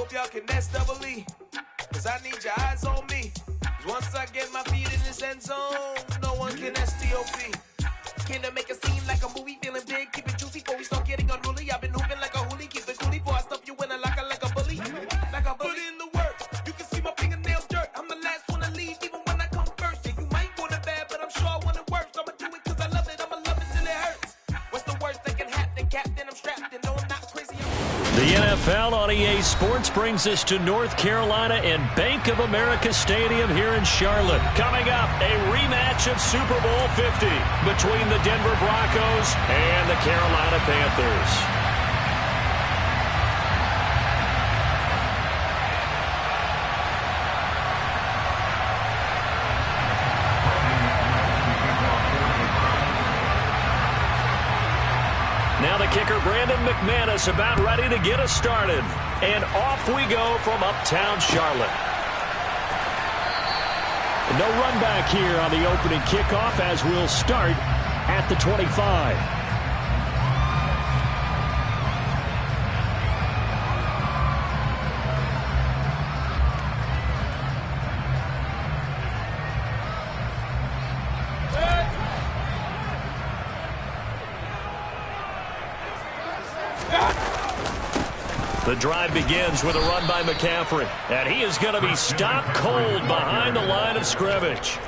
hope y'all can nest double E. Cause I need your eyes on me. Cause once I get my feet in this end zone, no one can STOP. Can I make a scene like a movie? Feeling big, keep it juicy before we start getting unruly. I've been hooping like a hoolie, keep it coolie before I stuff you in a locker like a bully. Like a bully. Put in the work, you can see my fingernails dirt. I'm the last one to leave, even when I come first. Yeah, you might want it bad, but I'm sure I want it worse. I'ma do it cause I love it, I'ma love it till it hurts. What's the worst that can happen? Captain, I'm strapped and no, I'm not crazy. The NFL on EA Sports brings us to North Carolina and Bank of America Stadium here in Charlotte. Coming up, a rematch of Super Bowl 50 between the Denver Broncos and the Carolina Panthers. Now the kicker, Brandon McManus, about ready to get us started. And off we go from uptown Charlotte. No run back here on the opening kickoff as we'll start at the 25. The drive begins with a run by McCaffrey, and he is going to be stopped cold behind the line of scrimmage.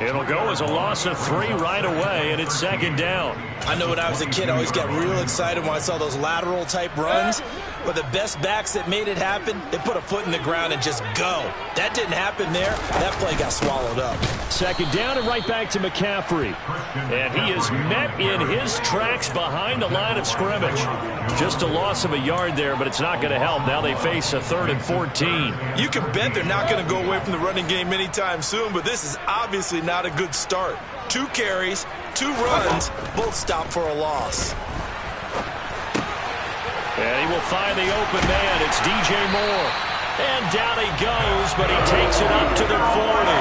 It'll go as a loss of 3 right away, and it's second down. I know when I was a kid, I always got real excited when I saw those lateral-type runs. But the best backs that made it happen, they put a foot in the ground and just go. That didn't happen there. That play got swallowed up. Second down and right back to McCaffrey. And he is met in his tracks behind the line of scrimmage. Just a loss of a yard there, but it's not going to help. Now they face a 3rd and 14. You can bet they're not going to go away from the running game anytime soon, but this is obviously not a good start. 2 carries, 2 runs, both stopped for a loss. And he will find the open man. It's DJ Moore. And down he goes, but he takes it up to the 40.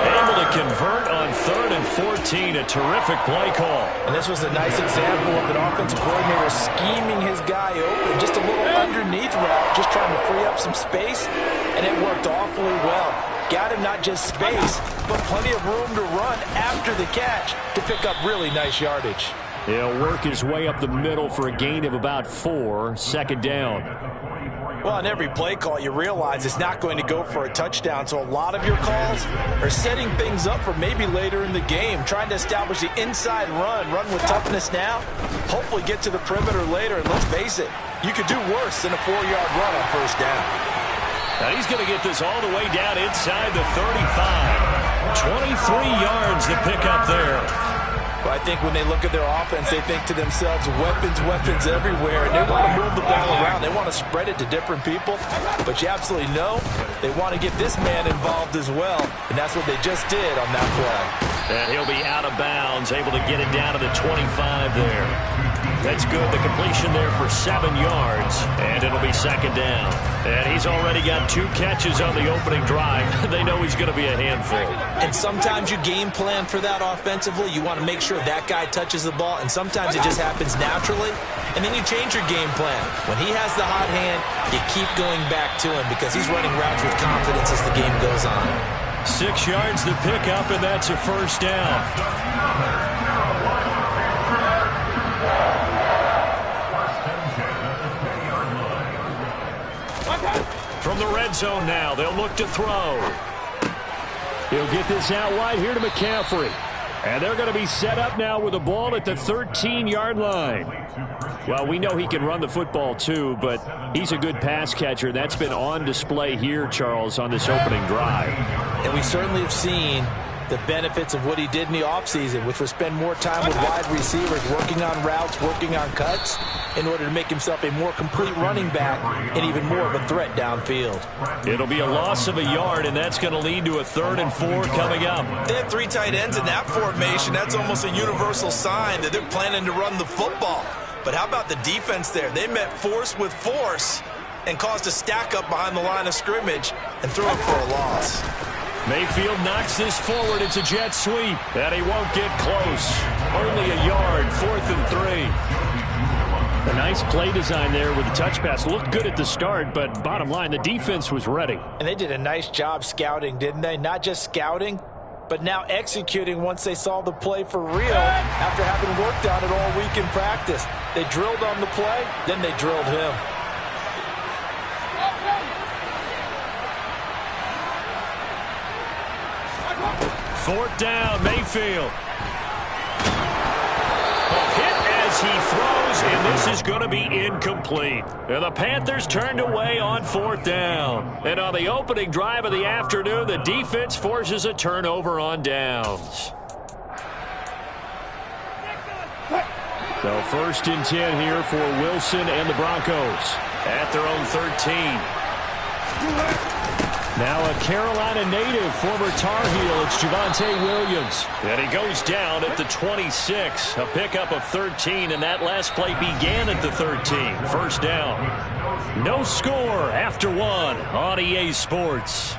Able to convert on 3rd and 14. A terrific play call. And this was a nice example of an offensive coordinator scheming his guy open. Just a little underneath route, just trying to free up some space. And it worked awfully well. Got him not just space, but plenty of room to run after the catch to pick up really nice yardage. He'll work his way up the middle for a gain of about 4. Second down. Well, on every play call, you realize it's not going to go for a touchdown. So a lot of your calls are setting things up for maybe later in the game, trying to establish the inside run with toughness now, hopefully get to the perimeter later. And let's face it, you could do worse than a 4-yard run on first down. Now he's going to get this all the way down inside the 35. 23 yards to pick up there. But I think when they look at their offense, they think to themselves, weapons everywhere, and they want to move the ball around. They want to spread it to different people, but you absolutely know they want to get this man involved as well, and that's what they just did on that play. And he'll be out of bounds, able to get it down to the 25 there. That's good. The completion there for 7 yards, and it'll be second down. And he's already got 2 catches on the opening drive. They know he's going to be a handful. And sometimes you game plan for that offensively. You want to make sure that guy touches the ball, and sometimes it just happens naturally. And then you change your game plan. When he has the hot hand, you keep going back to him because he's running routes with confidence as the game goes on. 6 yards to pick up, and that's a first down. From the red zone now, they'll look to throw. He'll get this out wide here to McCaffrey. And they're going to be set up now with the ball at the 13-yard line. Well, we know he can run the football too, but he's a good pass catcher. That's been on display here, Charles, on this opening drive. And we certainly have seen the benefits of what he did in the offseason, which was spend more time with wide receivers, working on routes, working on cuts, in order to make himself a more complete running back and even more of a threat downfield. It'll be a loss of a yard, and that's going to lead to a 3rd and 4 coming up. They have 3 tight ends in that formation. That's almost a universal sign that they're planning to run the football. But how about the defense there? They met force with force and caused a stack up behind the line of scrimmage and threw it for a loss. Mayfield knocks this forward. It's a jet sweep, and he won't get close. Only a yard. third, 4th and 3. A nice play design there with the touch pass. Looked good at the start, but bottom line, the defense was ready. And they did a nice job scouting, didn't they? Not just scouting, but now executing once they saw the play for real after having worked on it all week in practice. They drilled on the play, then they drilled him. Fourth down, Mayfield. Hit as he throws, and this is going to be incomplete. And the Panthers turned away on 4th down. And on the opening drive of the afternoon, the defense forces a turnover on downs. So 1st and 10 here for Wilson and the Broncos at their own 13. Now a Carolina native, former Tar Heel, it's Javonte Williams. And he goes down at the 26. A pickup of 13, and that last play began at the 13. First down. No score after 1 on EA Sports.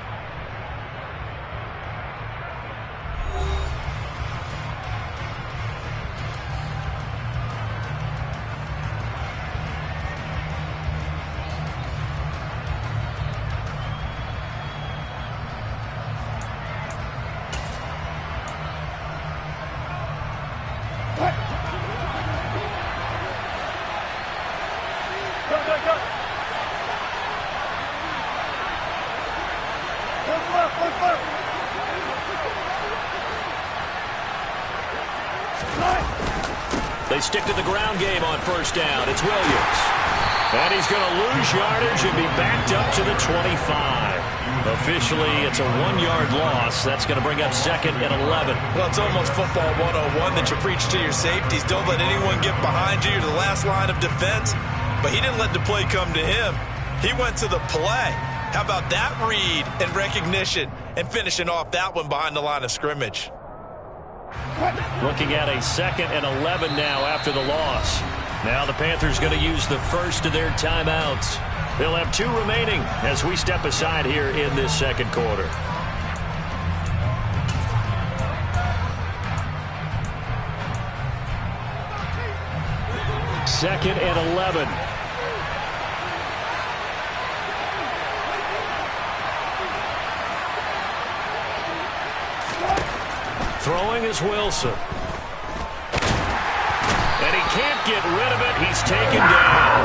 They stick to the ground game on first down. It's Williams. And he's going to lose yardage and be backed up to the 25. Officially, it's a 1-yard loss. That's going to bring up 2nd and 11. Well, it's almost football 101 that you preach to your safeties. Don't let anyone get behind you. You're the last line of defense. But he didn't let the play come to him. He went to the play. How about that read and recognition and finishing off that one behind the line of scrimmage? Looking at a 2nd and 11 now after the loss. Now the Panthers going to use the first of their timeouts. They'll have 2 remaining as we step aside here in this second quarter. Second and 11. Throwing is Wilson. And he can't get rid of it. He's taken down.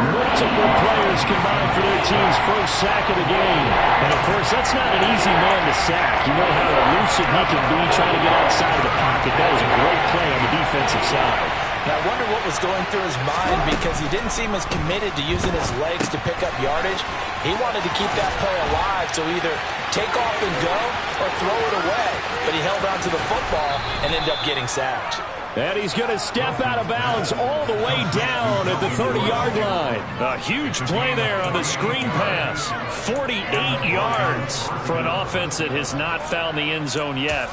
Multiple players combined for their team's first sack of the game. And, of course, that's not an easy man to sack. You know how elusive he can be trying to get outside of the pocket. That was a great play on the defensive side. Now, I wonder what was going through his mind because he didn't seem as committed to using his legs to pick up yardage. He wanted to keep that play alive, so either take off and go or throw it away. But he held on to the football and ended up getting sacked. And he's going to step out of bounds all the way down at the 30-yard line. A huge play there on the screen pass. 48 yards for an offense that has not found the end zone yet.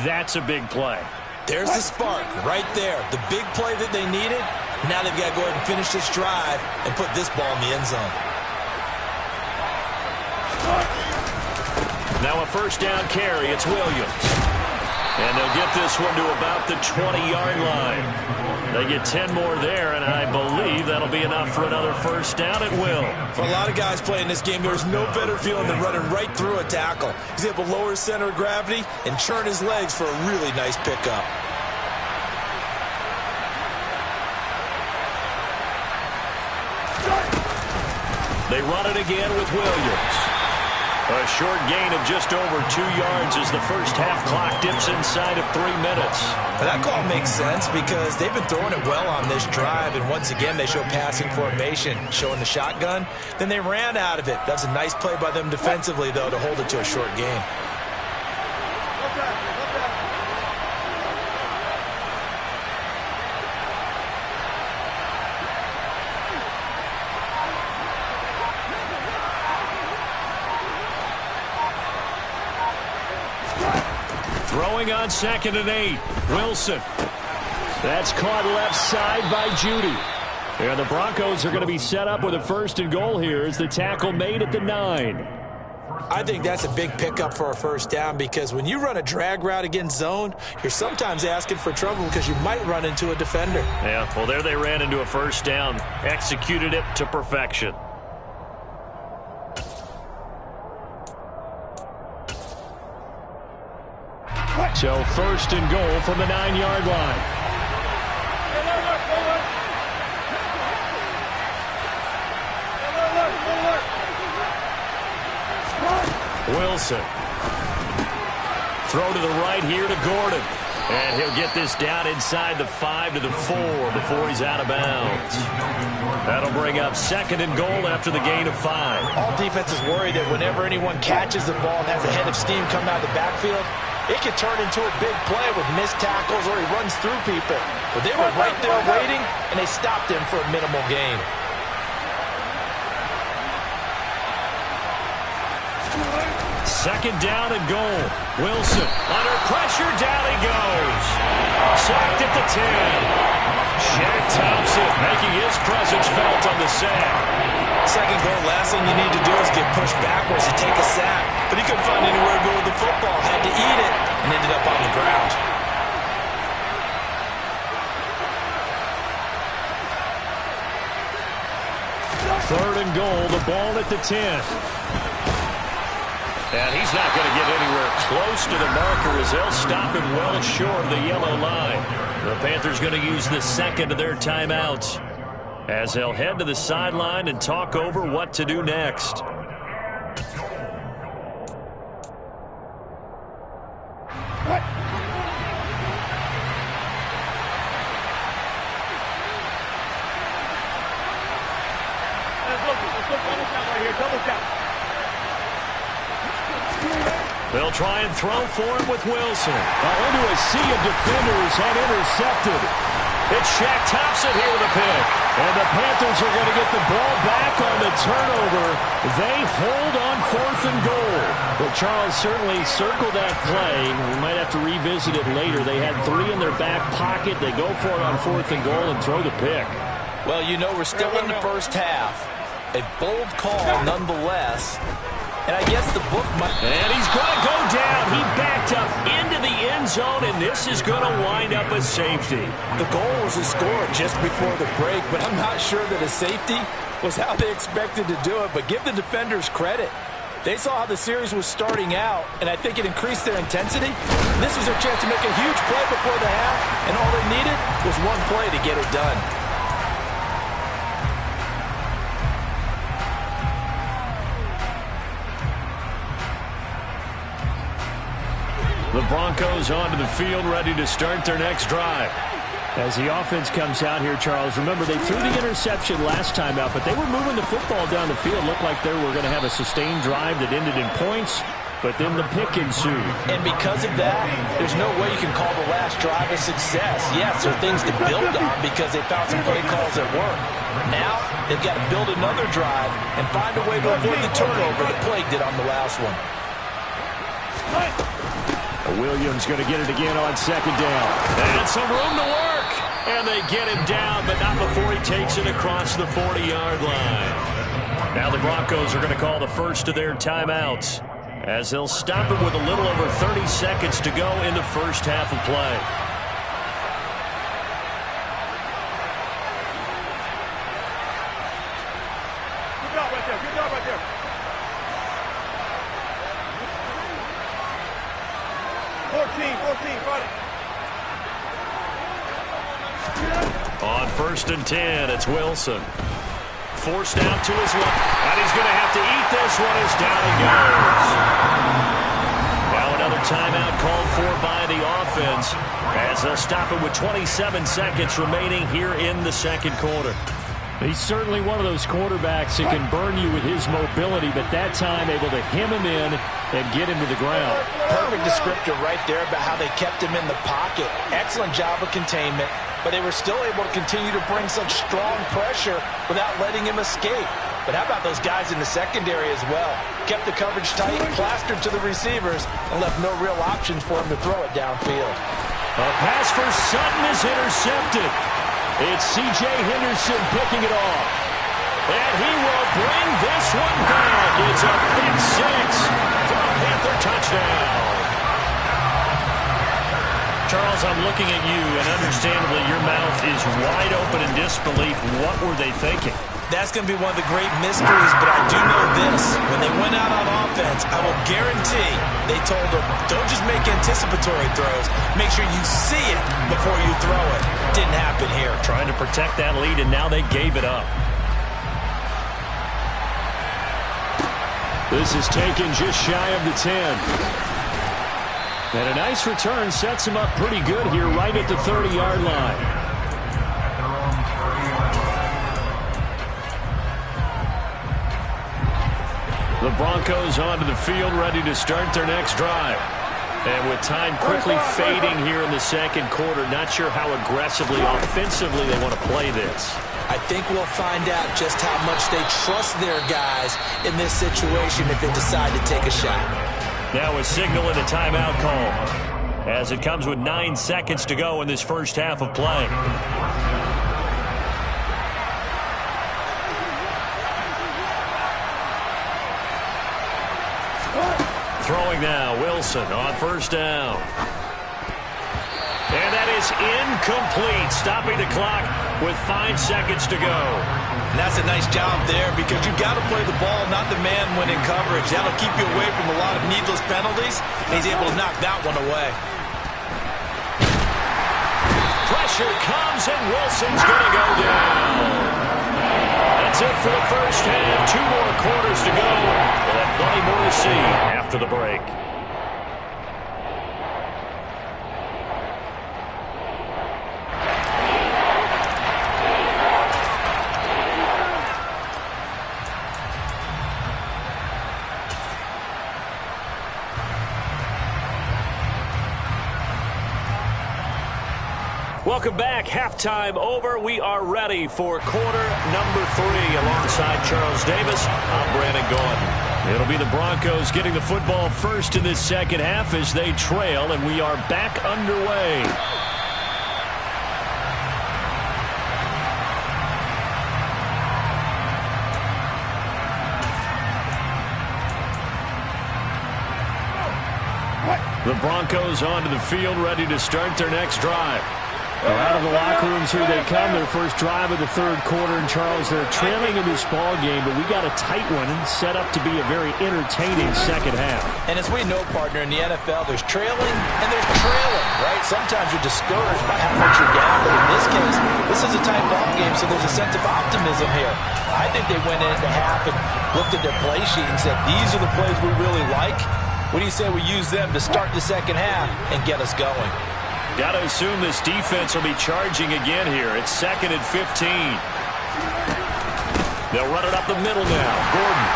That's a big play. There's the spark right there. The big play that they needed. Now they've got to go ahead and finish this drive and put this ball in the end zone. Now a first down carry. It's Williams. And they'll get this one to about the 20-yard line. They get 10 more there, and I believe that'll be enough for another first down at will. For a lot of guys playing this game, there's no better feeling than running right through a tackle. He's able to lower his center of gravity and churn his legs for a really nice pickup. They run it again with Williams. A short gain of just over 2 yards as the first half clock dips inside of 3 minutes. That call makes sense because they've been throwing it well on this drive, and once again they show passing formation, showing the shotgun. Then they ran out of it. That's a nice play by them defensively, though, to hold it to a short gain. Throwing on 2nd and 8. Wilson. That's caught left side by Judy. And the Broncos are going to be set up with a 1st and goal here as the tackle made at the 9. I think that's a big pickup for a first down because when you run a drag route against zone, you're sometimes asking for trouble because you might run into a defender. Yeah, well, there they ran into a first down, executed it to perfection. So first and goal from the 9-yard line. Wilson. Throw to the right here to Gordon. And he'll get this down inside the 5 to the 4 before he's out of bounds. That'll bring up second and goal after the gain of 5. All defenses worry that whenever anyone catches the ball and has a head of steam coming out of the backfield, it can turn into a big play with missed tackles or he runs through people. But they were right there waiting, and they stopped him for a minimal gain. Second down and goal. Wilson under pressure, down he goes. Sacked at the 10. Shaq Thompson making his presence felt on the sack. Second goal, last thing you need to do is get pushed backwards to take a sack. But he couldn't find anywhere to go with the football. Had to eat it and ended up on the ground. Third and goal, the ball at the 10. And he's not going to get anywhere close to the marker as they'll stop him well short of the yellow line. The Panthers going to use the second of their timeouts as they'll head to the sideline and talk over what to do next. They'll try and throw for him with Wilson. Into a sea of defenders and intercepted. It's Shaq Thompson here with a pick. And the Panthers are going to get the ball back on the turnover. They hold on fourth and goal. But Charles certainly circled that play. We might have to revisit it later. They had 3 in their back pocket. They go for it on fourth and goal and throw the pick. Well, you know, we're still in the first half. A bold call nonetheless. And I guess the book might... And he's going to go down. He backed up into the end zone, and this is going to wind up a safety. The goal was a score just before the break, but I'm not sure that a safety was how they expected to do it. But give the defenders credit. They saw how the series was starting out, and I think it increased their intensity. This was their chance to make a huge play before the half, and all they needed was one play to get it done. The Broncos onto the field, ready to start their next drive. As the offense comes out here, Charles, remember they threw the interception last time out, but they were moving the football down the field. Looked like they were going to have a sustained drive that ended in points, but then the pick ensued. And because of that, there's no way you can call the last drive a success. Yes, there are things to build on because they found some play calls that work. Now, they've got to build another drive and find a way to avoid the turnover that plagued it on the last one. Williams going to get it again on second down. And some room to work. And they get him down, but not before he takes it across the 40-yard line. Now the Broncos are going to call the first of their timeouts as they'll stop him with a little over 30 seconds to go in the first half of play. Good job right there. Good job right there. 14, got it. On first and 10, it's Wilson. Forced out to his left, and he's going to have to eat this one as down he goes. Now another timeout called for by the offense as they'll stop it with 27 seconds remaining here in the second quarter. He's certainly one of those quarterbacks that can burn you with his mobility, but that time able to hem him in and get him to the ground. Perfect descriptor right there about how they kept him in the pocket. Excellent job of containment, but they were still able to continue to bring such strong pressure without letting him escape. But how about those guys in the secondary as well? Kept the coverage tight, plastered to the receivers, and left no real options for him to throw it downfield. A pass for Sutton is intercepted. It's C.J. Henderson picking it off. And he will bring this one back. It's a pick six for a Panther touchdown. Charles, I'm looking at you, and understandably your mouth is wide open in disbelief. What were they thinking? That's going to be one of the great mysteries, but I do know this. When they went out on offense, I will guarantee they told them, don't just make anticipatory throws. Make sure you see it before you throw it. Didn't happen here. Trying to protect that lead, and now they gave it up. This is taken just shy of the 10. And a nice return sets him up pretty good here right at the 30-yard line. The Broncos onto the field, ready to start their next drive. And with time quickly fading here in the second quarter, not sure how aggressively, offensively they want to play this. I think we'll find out just how much they trust their guys in this situation if they decide to take a shot. Now a signal and a timeout call as it comes with 9 seconds to go in this first half of play. Throwing now, Wilson on first down. And that is incomplete, stopping the clock with 5 seconds to go. And that's a nice job there because you've got to play the ball, not the man when in coverage. That'll keep you away from a lot of needless penalties, and he's able to knock that one away. Pressure comes, and Wilson's going to go down. That's it for the first half. 2 more quarters to go. We'll have plenty more to see after the break. Welcome back. Halftime over. We are ready for quarter number 3. Alongside Charles Davis, I'm Brandon Gaudin. It'll be the Broncos getting the football first in this second half as they trail, and we are back underway. The Broncos onto the field, ready to start their next drive. Out of the locker rooms here they come, their first drive of the third quarter. And Charles, they're trailing in this ball game, but we got a tight one and set up to be a very entertaining second half. And as we know, partner, in the NFL, there's trailing and there's trailing, right? Sometimes you're discouraged by how much you're down, but in this case, this is a tight ball game, so there's a sense of optimism here. I think they went into half and looked at their play sheet and said, these are the plays we really like. What do you say we use them to start the second half and get us going? Got to assume this defense will be charging again here. It's 2nd and 15. They'll run it up the middle now. Gordon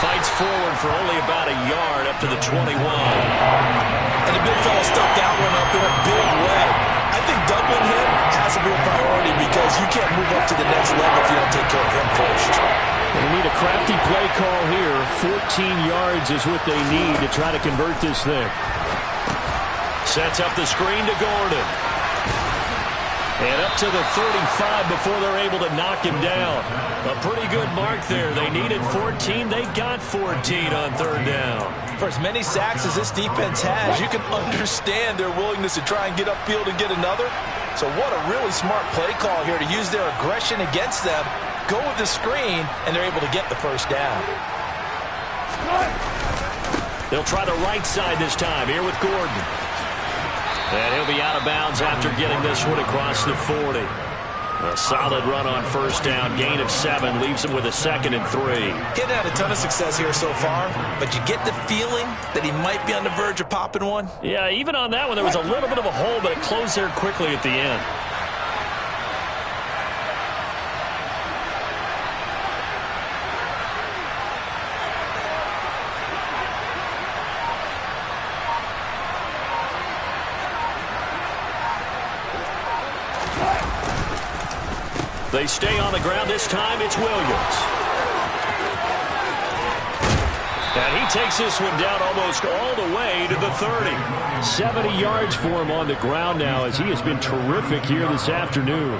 fights forward for only about a yard up to the 21. And the big fella stuck that one up in a big way. I think doubling him has to be a priority because you can't move up to the next level if you don't take care of him first. They need a crafty play call here. 14 yards is what they need to try to convert this thing. Sets up the screen to Gordon. And up to the 35 before they're able to knock him down. A pretty good mark there. They needed 14. They got 14 on third down. For as many sacks as this defense has, you can understand their willingness to try and get upfield and get another. So what a really smart play call here to use their aggression against them. Go with the screen, and they're able to get the first down. They'll try the right side this time here with Gordon. And he'll be out of bounds after getting this one across the 40. A solid run on first down. Gain of 7 leaves him with a 2nd and 3. He had a ton of success here so far, but you get the feeling that he might be on the verge of popping one. Yeah, even on that one, there was a little bit of a hole, but it closed there quickly at the end. They stay on the ground. This time it's Williams. And he takes this one down almost all the way to the 30. 70 yards for him on the ground now as he has been terrific here this afternoon.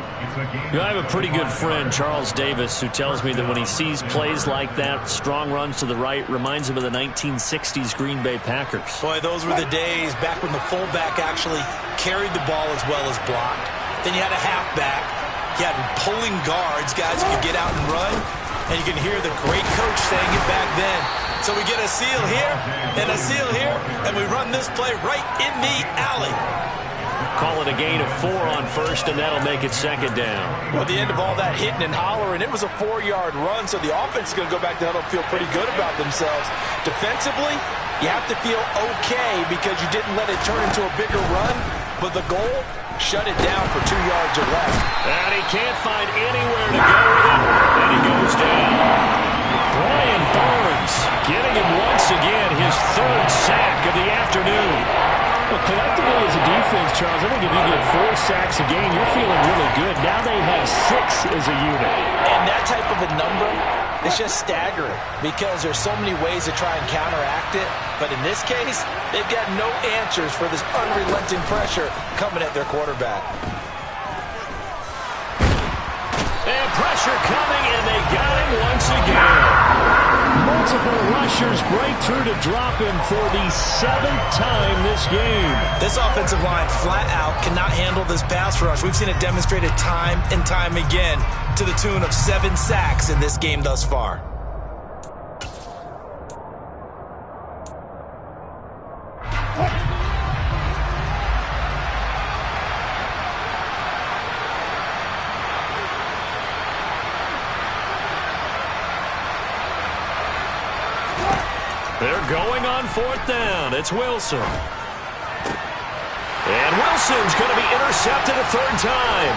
You know, I have a pretty good friend, Charles Davis, who tells me that when he sees plays like that, strong runs to the right, reminds him of the 1960s Green Bay Packers. Boy, those were the days back when the fullback actually carried the ball as well as blocked. Then you had a halfback. You had pulling guards, guys who could get out and run. And you can hear the great coach saying it back then. So we get a seal here and a seal here, and we run this play right in the alley. Call it a gain of 4 on first, and that'll make it second down. Well, at the end of all that hitting and hollering, it was a 4-yard run, so the offense is going to go back to huddle and feel pretty good about themselves. Defensively, you have to feel okay because you didn't let it turn into a bigger run, but the goal, shut it down for 2 yards or less. And he can't find anywhere to go with it, and he goes down. Brian Burns getting him once again, his 3rd sack of the afternoon. Well, collectively as a defense, Charles, I think if you get 4 sacks a game, you're feeling really good. Now they have 6 as a unit. And that type of a number is just staggering because there's so many ways to try and counteract it. But in this case, they've got no answers for this unrelenting pressure coming at their quarterback. And pressure coming, and they got him once again. Multiple rushers break through to drop him for the 7th time this game. This offensive line flat out cannot handle this pass rush. We've seen it demonstrated time and time again to the tune of 7 sacks in this game thus far. They're going on 4th down. It's Wilson. And Wilson's going to be intercepted a 3rd time.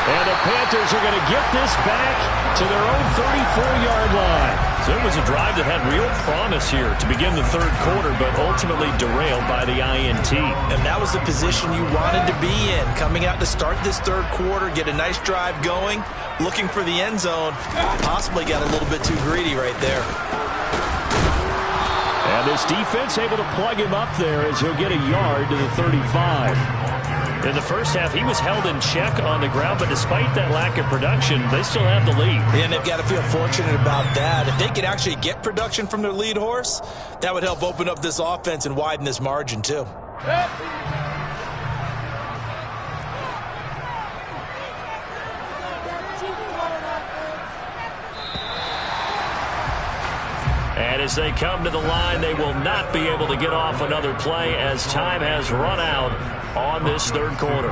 And the Panthers are going to get this back to their own 34-yard line. So it was a drive that had real promise here to begin the 3rd quarter, but ultimately derailed by the INT. And that was the position you wanted to be in, coming out to start this 3rd quarter, get a nice drive going, looking for the end zone. Possibly got a little bit too greedy right there. And this defense able to plug him up there as he'll get a yard to the 35. In the first half, he was held in check on the ground, but despite that lack of production, they still have the lead. And they've got to feel fortunate about that. If they could actually get production from their lead horse, that would help open up this offense and widen this margin too. And as they come to the line, they will not be able to get off another play as time has run out on this 3rd quarter.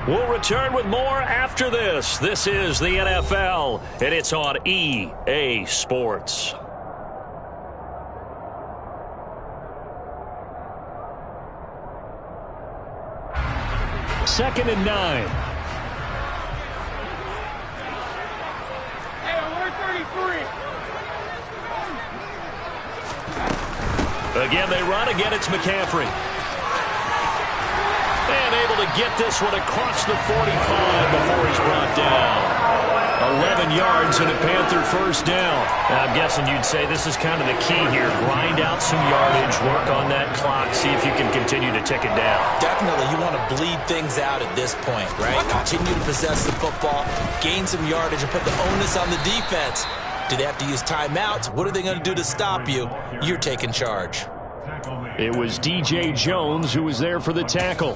We'll return with more after this. This is the NFL, and it's on EA Sports. Second and 9. Again, they run. Again, it's McCaffrey. And able to get this one across the 45 before he's brought down. 11 yards and a Panther 1st down. I'm guessing you'd say this is kind of the key here. Grind out some yardage, work on that clock, see if you can continue to tick it down. Definitely, you want to bleed things out at this point, right? Continue to possess the football, gain some yardage, and put the onus on the defense. Do they have to use timeouts? What are they going to do to stop you? You're taking charge. It was DJ Jones who was there for the tackle.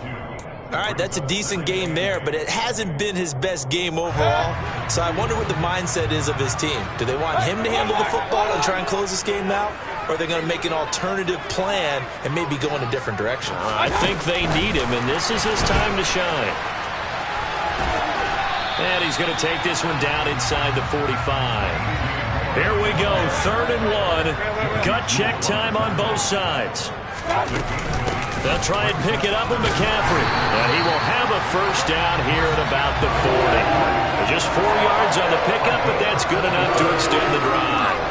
All right, that's a decent game there, but it hasn't been his best game overall. So I wonder what the mindset is of his team. Do they want him to handle the football and try and close this game out? Or are they going to make an alternative plan and maybe go in a different direction? I think they need him, and this is his time to shine. And he's going to take this one down inside the 45. Here we go, 3rd and 1. Gut check time on both sides. They'll try and pick it up with McCaffrey. And he will have a 1st down here at about the 40. Just 4 yards on the pickup, but that's good enough to extend the drive.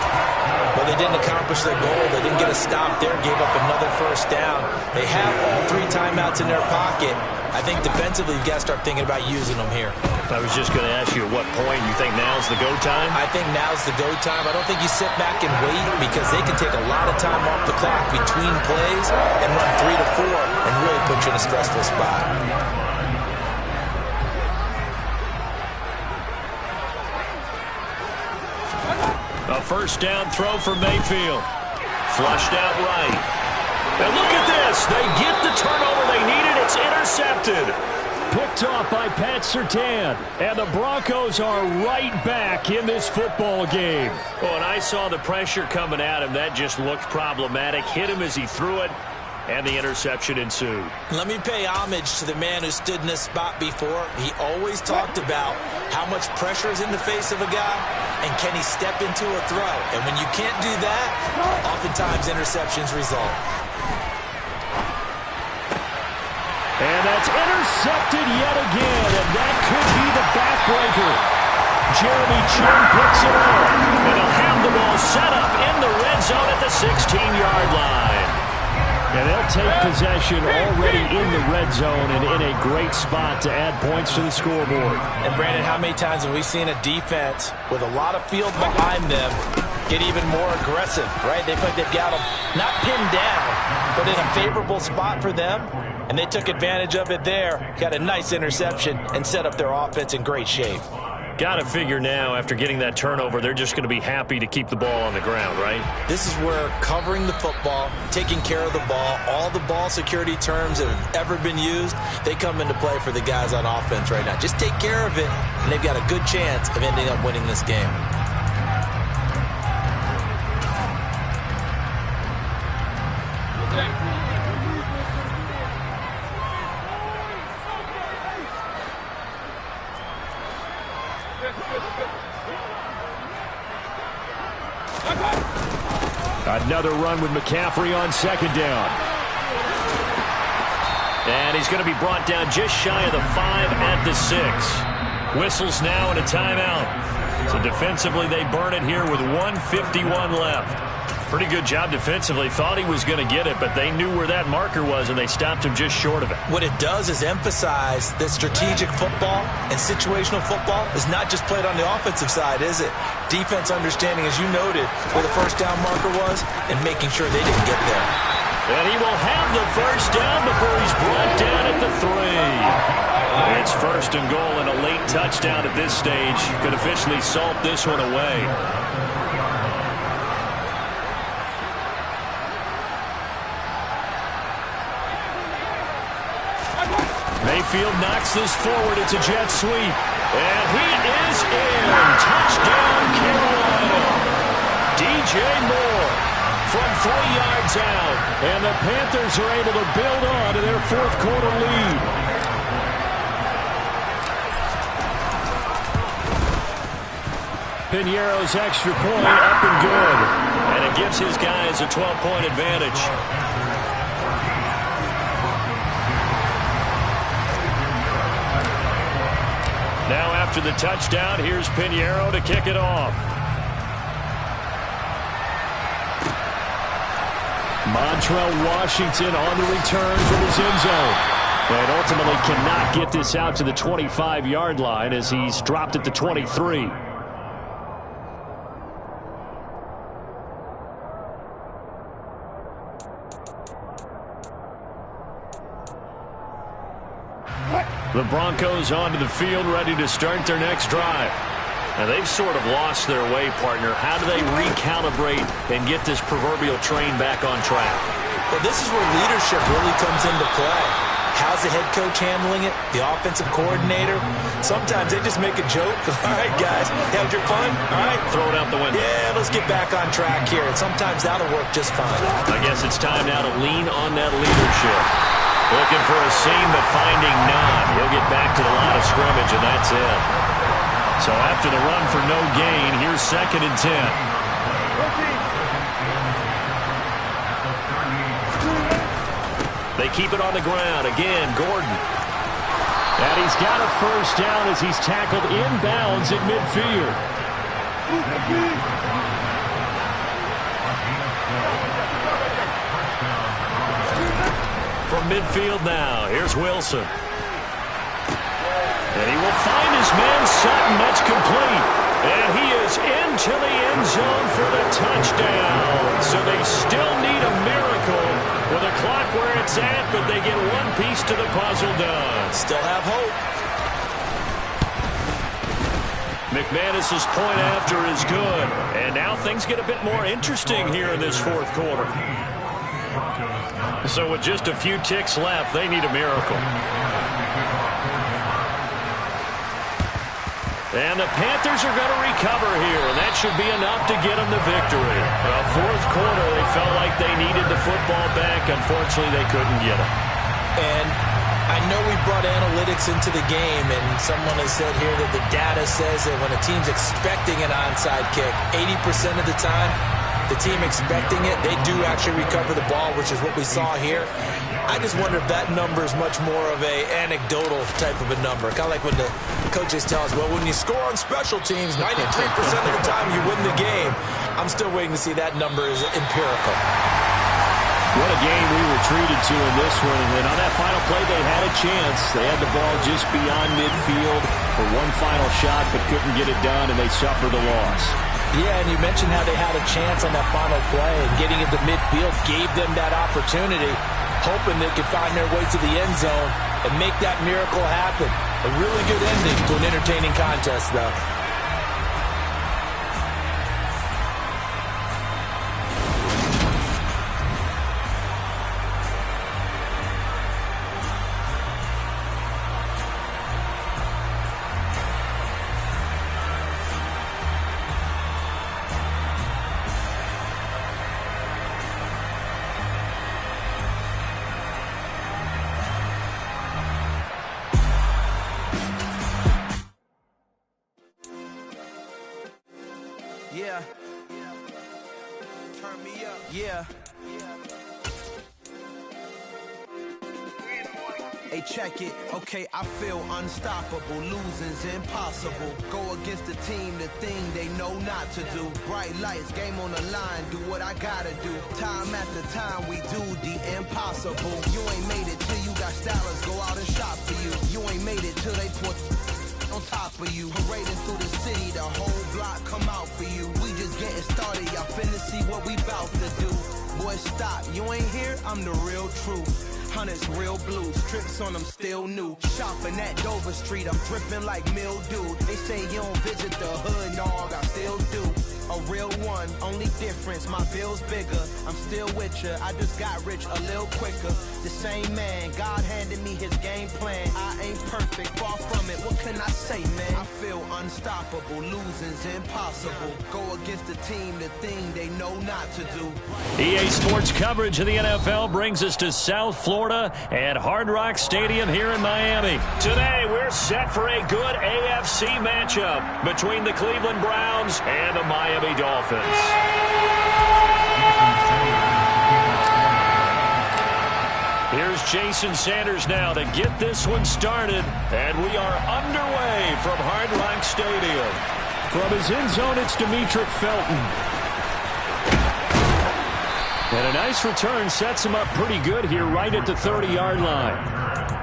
Well, they didn't accomplish their goal. They didn't get a stop there, gave up another first down. They have all 3 timeouts in their pocket. I think defensively, you've got to start thinking about using them here. I was just going to ask you at what point you think now's the go time? I think now's the go time. I don't think you sit back and wait because they can take a lot of time off the clock between plays and run 3 to 4 and really put you in a stressful spot. A first down throw for Mayfield. Flushed out right. And look at this. They get the turnover they needed. It's intercepted. Picked off by Pat Surtain. And the Broncos are right back in this football game. Oh, and I saw the pressure coming at him. That just looked problematic. Hit him as he threw it. And the interception ensued. Let me pay homage to the man who stood in this spot before. He always talked about how much pressure is in the face of a guy and can he step into a throw. And when you can't do that, oftentimes interceptions result. And that's intercepted yet again, and that could be the backbreaker. Jeremy Chinn picks it up, and he'll have the ball set up in the red zone at the 16-yard line. And they'll take possession already in the red zone and in a great spot to add points to the scoreboard. And, Brandon, how many times have we seen a defense with a lot of field behind them get even more aggressive, right? They feel like they've got them not pinned down, but in a favorable spot for them. And they took advantage of it there, got a nice interception, and set up their offense in great shape. Got to figure now, after getting that turnover, they're just going to be happy to keep the ball on the ground, right? This is where covering the football, taking care of the ball, all the ball security terms that have ever been used, they come into play for the guys on offense right now. Just take care of it, and they've got a good chance of ending up winning this game. Another run with McCaffrey on second down. And he's going to be brought down just shy of the 5 at the 6. Whistles now and a timeout. So defensively, they burn it here with 1:51 left. Pretty good job defensively. Thought he was going to get it, but they knew where that marker was, and they stopped him just short of it. What it does is emphasize that strategic football and situational football is not just played on the offensive side, is it? Defense understanding, as you noted, where the first down marker was and making sure they didn't get there. And he will have the first down before he's brought down at the 3. It's first and goal and a late touchdown at this stage. Could officially salt this one away. Mayfield knocks this forward. It's a jet sweep. And he is in. Touchdown, Carolina. DJ Moore from 3 yards out. And the Panthers are able to build on to their fourth quarter lead. Piñeiro's extra point up and good. And it gives his guys a 12-point advantage. Now after the touchdown, here's Piñeiro to kick it off. Montrell Washington on the return from his end zone. And ultimately cannot get this out to the 25-yard line as he's dropped at the 23. The Broncos onto the field, ready to start their next drive. Now, they've sort of lost their way, partner. How do they recalibrate and get this proverbial train back on track? Well, this is where leadership really comes into play. How's the head coach handling it? The offensive coordinator? Sometimes they just make a joke. All right, guys, had your fun? All right. Throw it out the window. Yeah, let's get back on track here. And sometimes that'll work just fine. I guess it's time now to lean on that leadership. Looking for a seam, but finding none. He'll get back to the line of scrimmage, and that's it. So after the run for no gain, here's 2nd and 10. They keep it on the ground. Again, Gordon. And he's got a first down as he's tackled inbounds at midfield. From midfield now, here's Wilson. And he will find his man Sutton. That's complete. And he is into the end zone for the touchdown. So they still need a miracle with a clock where it's at, but they get one piece to the puzzle done. Still have hope. McManus's point after is good. And now things get a bit more interesting here in this fourth quarter. So with just a few ticks left, they need a miracle. And the Panthers are going to recover here, and that should be enough to get them the victory. Fourth quarter, they felt like they needed the football back. Unfortunately, they couldn't get it. And I know we brought analytics into the game, and someone has said here that the data says that when a team's expecting an onside kick, 80% of the time, the team expecting it, they do actually recover the ball, which is what we saw here. I just wonder if that number is much more of a anecdotal type of a number. Kind of like when the coaches tell us, well, when you score on special teams, 93% of the time you win the game. I'm still waiting to see that number is empirical. What a game we were treated to in this one. And on that final play, they had a chance. They had the ball just beyond midfield for one final shot, but couldn't get it done, and they suffered a loss. Yeah, and you mentioned how they had a chance on that final play, and getting into midfield gave them that opportunity, hoping they could find their way to the end zone and make that miracle happen. A really good ending to an entertaining contest, though. Yeah. Turn me up. Yeah. Hey, check it. Okay, I feel unstoppable. Losing's impossible. Go against the team, the thing they know not to do. Bright lights, game on the line. Do what I gotta do. Time after time, we do the impossible. You ain't made it till you got stylers go out and shop for you. You ain't made it till they put on top of you. Parading through the city, the whole block come out for you. We just getting started, y'all finna see what we bout to do. Boy, stop, you ain't here, I'm the real truth. Hunters, real blues, tricks on them still new. Shopping at Dover Street, I'm dripping like mildew. They say you don't visit the hood, dog, I still do. A real one, only difference, my bill's bigger. I'm still with ya, I just got rich a little quicker. The same man, God handed me his game plan. I ain't perfect, far from it, what can I say, man? I feel unstoppable, losing's impossible. Go against the team, the thing they know not to do. EA Sports coverage of the NFL brings us to South Florida at Hard Rock Stadium here in Miami. Today, we're set for a good AFC matchup between the Cleveland Browns and the Miami Dolphins. Here's Jason Sanders now to get this one started, and we are underway from Hard Rock Stadium. From his end zone, it's Demetric Felton. And a nice return sets him up pretty good here right at the 30-yard line.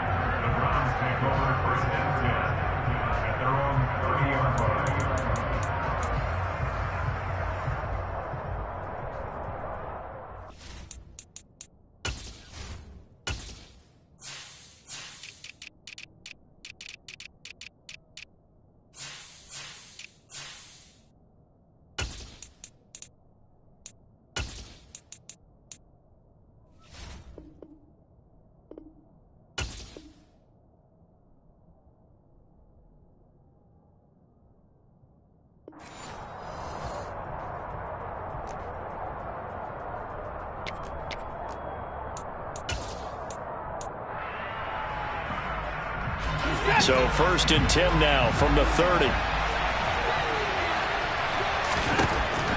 So 1st and 10 now from the 30.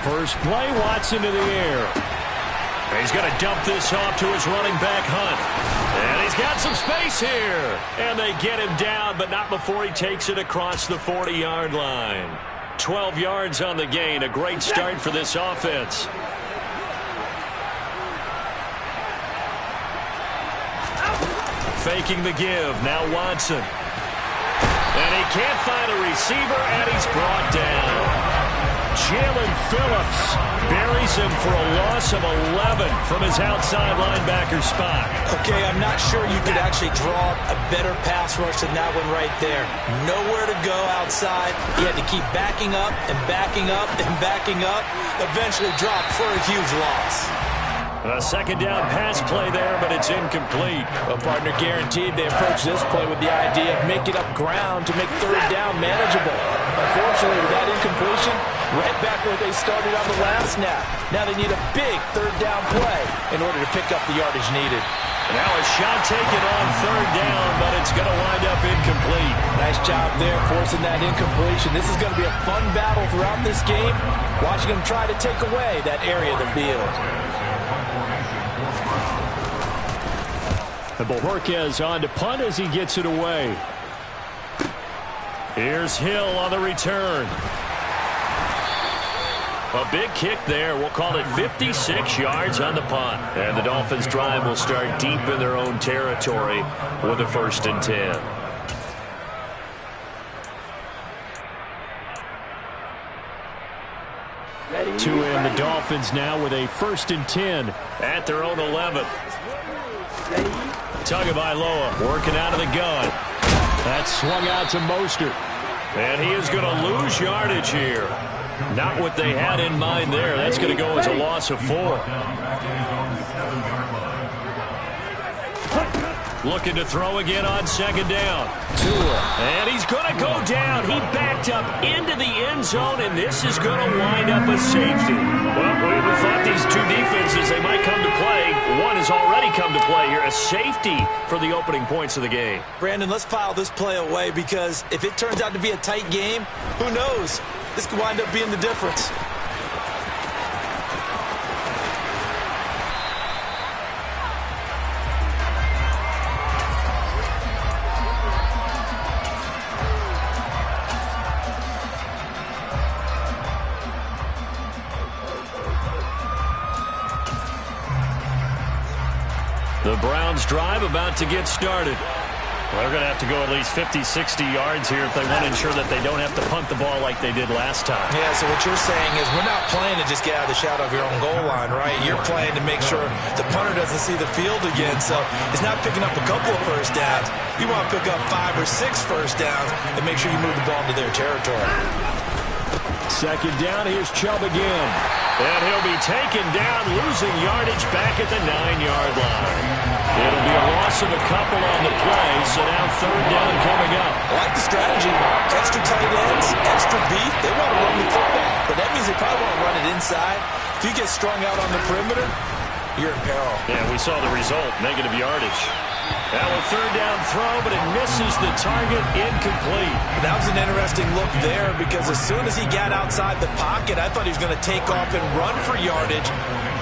First play, Watson to the air. He's going to dump this off to his running back, Hunt. And he's got some space here. And they get him down, but not before he takes it across the 40-yard line. 12 yards on the gain. A great start for this offense. faking the give. Now Watson. And he can't find a receiver, and he's brought down. Jalen Phillips buries him for a loss of 11 from his outside linebacker spot. Okay, I'm not sure you could actually draw a better pass rush than that one right there. Nowhere to go outside. He had to keep backing up and backing up and backing up. Eventually dropped for a huge loss. A second down pass play there, but it's incomplete. Well, partner, guaranteed they approach this play with the idea of making up ground to make third down manageable. Unfortunately, with that incompletion, right back where they started on the last snap. Now they need a big third down play in order to pick up the yardage needed. Now a shot taken on third down, but it's going to wind up incomplete. Nice job there forcing that incompletion. This is going to be a fun battle throughout this game, watching them try to take away that area of the field. And Bohorquez on to punt as he gets it away. Here's Hill on the return. A big kick there. We'll call it 56 yards on the punt. And the Dolphins' drive will start deep in their own territory with a 1st and 10. Two in, the Dolphins now with a 1st and 10 at their own 11. Tagovailoa working out of the gun. That's swung out to Mostert. And he is going to lose yardage here. Not what they had in mind there. That's going to go as a loss of 4. Looking to throw again on second down. Tua. And he's going to go down. He backed up into the end zone, and this is going to wind up a safety. Well, we thought these two defenses, they might come to play. One has already come to play here. A safety for the opening points of the game. Brandon, let's file this play away because if it turns out to be a tight game, who knows? This could wind up being the difference. The Browns' drive about to get started. Well, they're going to have to go at least 50, 60 yards here if they want to ensure that they don't have to punt the ball like they did last time. Yeah, so what you're saying is we're not playing to just get out of the shadow of your own goal line, right? You're playing to make sure the punter doesn't see the field again. So it's not picking up a couple of first downs. You want to pick up 5 or 6 first downs and make sure you move the ball into their territory. Second down, here's Chubb again. And he'll be taken down, losing yardage back at the 9-yard line. It'll be a loss of a couple on the play, so now third down coming up. I like the strategy. Extra tight ends, extra beef. They want to run the football, but that means they probably want to run it inside. If you get strung out on the perimeter, you're in peril. Yeah, we saw the result, negative yardage. Now a third down throw, but it misses the target, incomplete. That was an interesting look there because as soon as he got outside the pocket, I thought he was going to take off and run for yardage.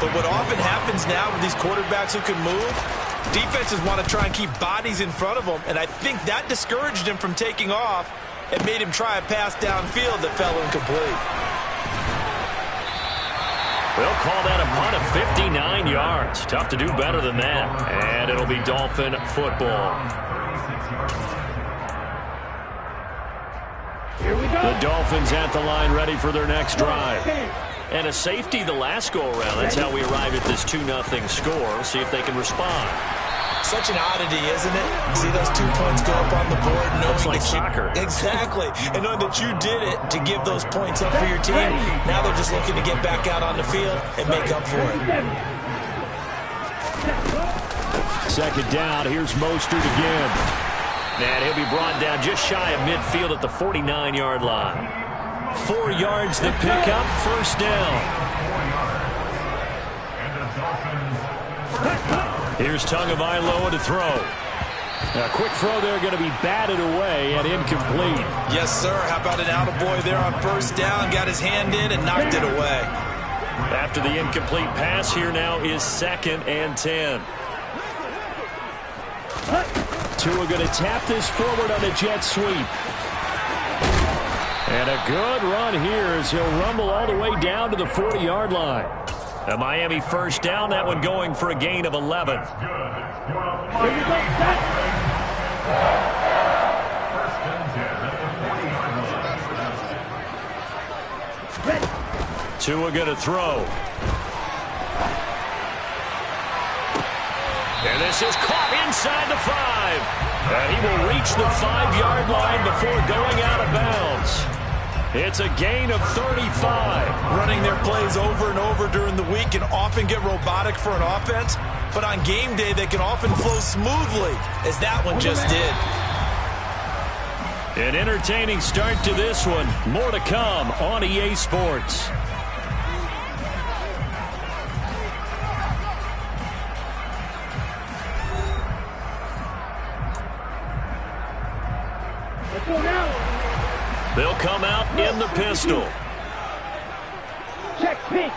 But what often happens now with these quarterbacks who can move, defenses want to try and keep bodies in front of them, and I think that discouraged him from taking off and made him try a pass downfield that fell incomplete. We'll call that a punt of 59 yards. Tough to do better than that. And it'll be Dolphin football. The Dolphins at the line ready for their next drive. And a safety the last go-around. That's how we arrive at this 2-0 score. We'll see if they can respond. Such an oddity, isn't it? See those 2 points go up on the board, knowing Looks like soccer. Exactly. And knowing that you did it to give those points up for your team. Now they're just looking to get back out on the field and make up for it. Second down. Here's Mostert again. And he'll be brought down just shy of midfield at the 49-yard line. 4 yards to pick up, first down. Here's Tagovailoa to throw. A quick throw there, going to be batted away and incomplete. Yes, sir. How about an attaboy there on first down? Got his hand in and knocked it away. After the incomplete pass, here now is 2nd and 10. Tua going to tap this forward on a jet sweep. And a good run here as he'll rumble all the way down to the 40-yard line. A Miami first down, that one going for a gain of 11. Tua going to throw. And this is caught inside the 5. And he will reach the 5-yard line before going out of bounds. It's a gain of 35. Running their plays over and over during the week can often get robotic for an offense, but on game day they can often flow smoothly, as that one just did. An entertaining start to this one. More to come on EA Sports. They'll come out in the pistol. Check pink.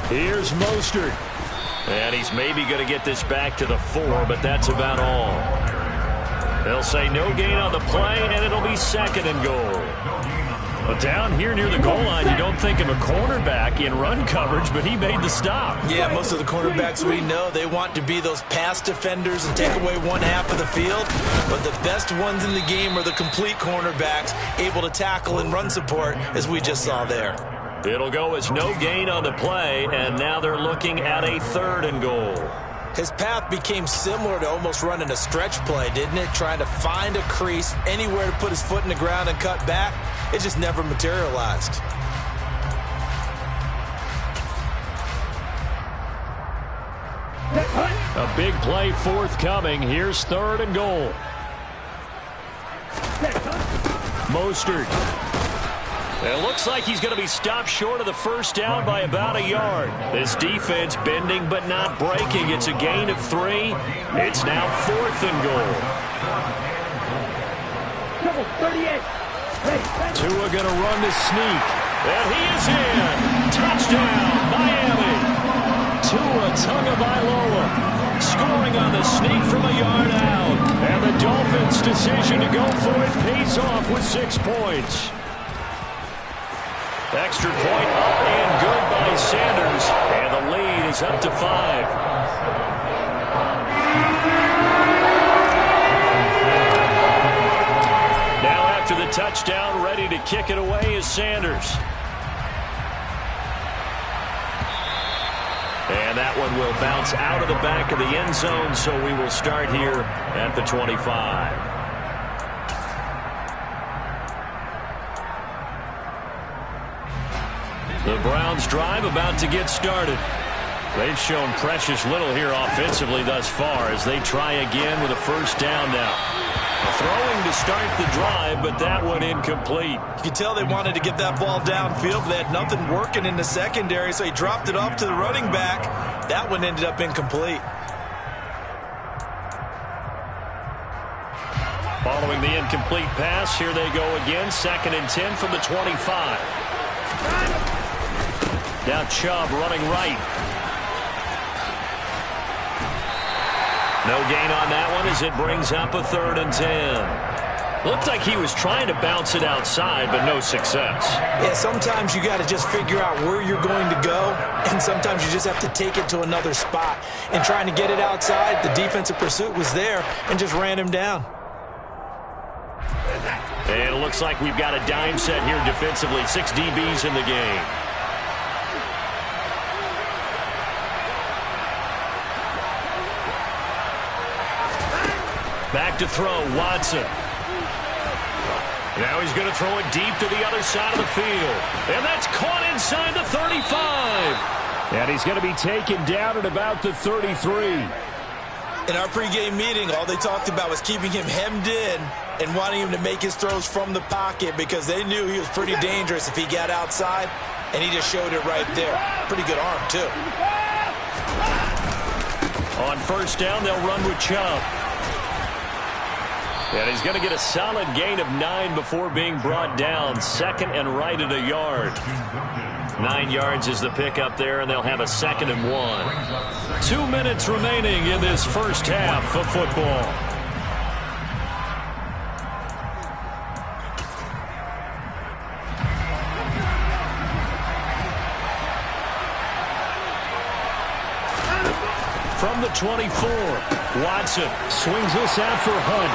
Here's Mostert. And he's maybe going to get this back to the 4, but that's about all. They'll say no gain on the play, and it'll be 2nd and goal. But down here near the goal line, you don't think of a cornerback in run coverage, but he made the stop. Yeah, most of the cornerbacks we know, they want to be those pass defenders and take away one half of the field. But the best ones in the game are the complete cornerbacks, able to tackle and run support, as we just saw there. It'll go as no gain on the play, and now they're looking at a 3rd and goal. His path became similar to almost running a stretch play, didn't it? Trying to find a crease, anywhere to put his foot in the ground and cut back. It just never materialized. A big play forthcoming. Here's 3rd and goal. Mostert. It looks like he's going to be stopped short of the 1st down by about a yard. This defense bending but not breaking. It's a gain of 3. It's now 4th and goal. 38. Tua going to run the sneak. And he is in. Touchdown, Miami. Tua Tagovailoa scoring on the sneak from a yard out. And the Dolphins' decision to go for it pays off with 6 points. Extra point up and good by Sanders. And the lead is up to 5. Now after the touchdown, ready to kick it away is Sanders. And that one will bounce out of the back of the end zone, so we will start here at the 25. The Browns drive about to get started. They've shown precious little here offensively thus far as they try again with a 1st down now. Throwing to start the drive, but that one incomplete. You can tell they wanted to get that ball downfield, but they had nothing working in the secondary, so he dropped it off to the running back. That one ended up incomplete. Following the incomplete pass, here they go again. 2nd and 10 from the 25. Now Chubb running right. No gain on that one as it brings up a 3rd and 10. Looked like he was trying to bounce it outside, but no success. Yeah, sometimes you got to just figure out where you're going to go, and sometimes you just have to take it to another spot. And trying to get it outside, the defensive pursuit was there and just ran him down. And it looks like we've got a dime set here defensively. 6 DBs in the game. Back to throw, Watson. Now he's going to throw it deep to the other side of the field. And that's caught inside the 35. And he's going to be taken down at about the 33. In our pregame meeting, all they talked about was keeping him hemmed in and wanting him to make his throws from the pocket because they knew he was pretty dangerous if he got outside, and he just showed it right there. Pretty good arm, too. On 1st down, they'll run with Chubb. And he's going to get a solid gain of 9 before being brought down. 2nd and right at a yard. 9 yards is the pickup there, and they'll have a 2nd and 1. 2 minutes remaining in this 1st half of football. from the 24. Watson swings this out for Hunt.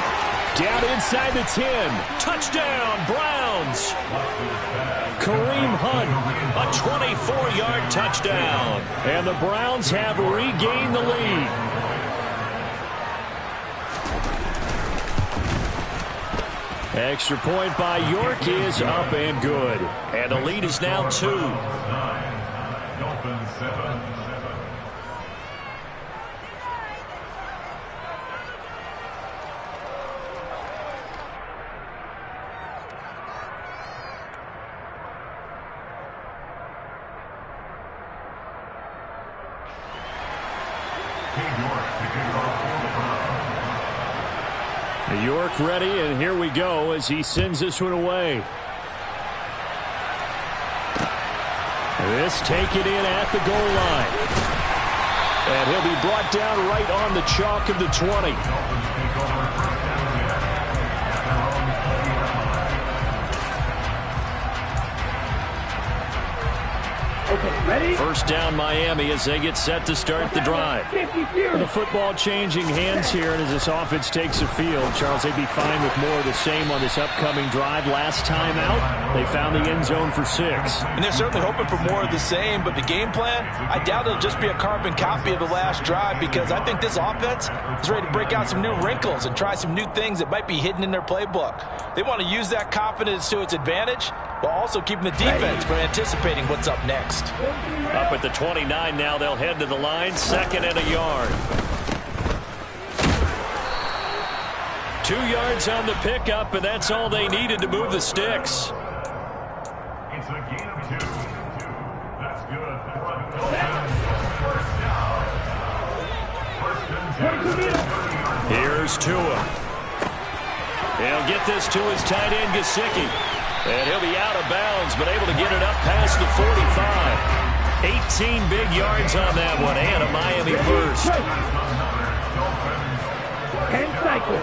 Down inside the 10. Touchdown, Browns. Kareem Hunt, a 24-yard touchdown. And the Browns have regained the lead. Extra point by York is up and good. And the lead is now 2. Dolphins 7. York ready, and here we go as he sends this one away. This taken in at the goal line. And he'll be brought down right on the chalk of the 20. Ready? First down Miami as they get set to start the drive. The football changing hands here, and as this offense takes the field, Charles, they'd be fine with more of the same on this upcoming drive. Last time out, they found the end zone for 6. And they're certainly hoping for more of the same, but the game plan, I doubt it'll just be a carbon copy of the last drive, because I think this offense is ready to break out some new wrinkles and try some new things that might be hidden in their playbook. They want to use that confidence to its advantage while also keeping the defense from anticipating what's up next. Up at the 29 now, they'll head to the line, 2nd and a yard. 2 yards on the pickup, and that's all they needed to move the sticks. It's a gain of 2. That's good. Here's Tua. He'll get this to his tight end, Gesicki. And he'll be out of bounds, but able to get it up past the 45. 18 big yards on that one, and a Miami first. 10 cycles.